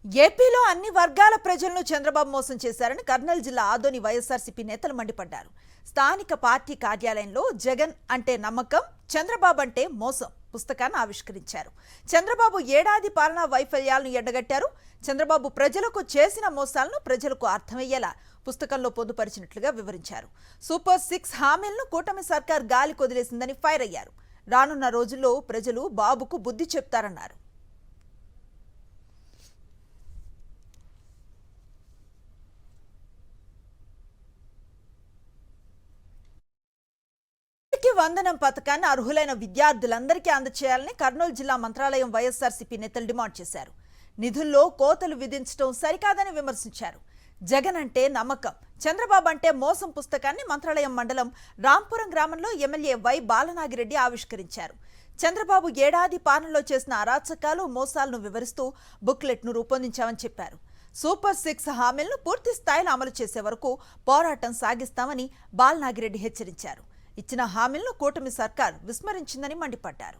ఏపీలో అన్ని వర్గాల ప్రజలను చంద్రబాబు మోసం చేశారని కర్నూలు జిల్లా ఆదోని వైఎస్ఆర్సీపీ నేతలు మండిపడ్డారు. స్థానిక పార్టీ కార్యాలయంలో జగన్ అంటే నమ్మకం, చంద్రబాబు అంటే మోసం పుస్తకాన్ని ఆవిష్కరించారు. చంద్రబాబు ఏడాది పాలనా వైఫల్యాలను ఎండగట్టారు. చంద్రబాబు ప్రజలకు చేసిన మోసాలను ప్రజలకు అర్థమయ్యేలా పుస్తకంలో పొందుపరిచినట్లుగా వివరించారు. సూపర్ 6 హామీలను కూటమి సర్కార్ గాలి కొదిలేసిందని ఫైర్ అయ్యారు. రానున్న రోజుల్లో ప్రజలు బాబుకు బుద్ధి చెప్తారన్నారు. వందనం పథకాన్ని అర్హులైన విద్యార్థులందరికీ అందజేయాలని కర్నూలు జిల్లా మంత్రాలయం వైఎస్ఆర్సీపీ నేతలు డిమాండ్ చేశారు. నిధుల్లో కోతలు విధించడం సరికాదని విమర్శించారు. జగన్ అంటే నమ్మకం, చంద్రబాబు అంటే మోసం పుస్తకాన్ని మంత్రాలయం మండలం రాంపురం గ్రామంలో ఎమ్మెల్యే వై బాలనాగిరెడ్డి ఆవిష్కరించారు. చంద్రబాబు ఏడాది పాలనలో చేసిన అరాచకాలు, మోసాలను వివరిస్తూ బుక్లెట్ను రూపొందించామని చెప్పారు. సూపర్ 6 హామీలను పూర్తి స్థాయిలో అమలు చేసే వరకు పోరాటం సాగిస్తామని బాలనాగిరెడ్డి హెచ్చరించారు. ఇచ్చిన హామీలను కూటమి సర్కార్ విస్మరించిందని మండిపడ్డారు.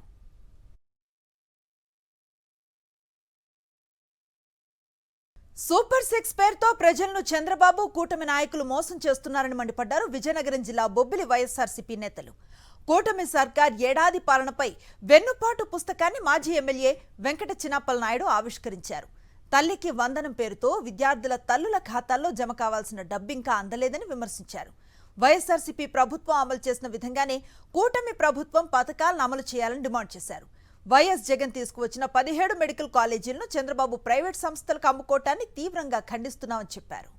సూపర్ 6 పేరుతో ప్రజలను చంద్రబాబు, కూటమి నాయకులు మోసం చేస్తున్నారని మండిపడ్డారు. విజయనగరం జిల్లా బొబ్బిలి వైఎస్ఆర్సీపీ నేతలు కూటమి సర్కార్ ఏడాది పాలనపై వెన్నుపాటు పుస్తకాన్ని మాజీ ఎమ్మెల్యే వెంకట చిన్నప్పల నాయుడు ఆవిష్కరించారు. తల్లికి వందనం పేరుతో విద్యార్థుల తల్లుల ఖాతాల్లో జమ కావాల్సిన డబ్బింకా అందలేదని విమర్శించారు. వైఎస్ఆర్సీపీ ప్రభుత్వం అమలు చేసిన విధంగానే కూటమి ప్రభుత్వం పథకాలను అమలు చేయాలని డిమాండ్ చేశారు. వైఎస్ జగన్ తీసుకువచ్చిన 17 మెడికల్ కాలేజీలను చంద్రబాబు ప్రైవేట్ సంస్థలకు అమ్ముకోవటాన్ని తీవ్రంగా ఖండిస్తున్నామని చెప్పారు.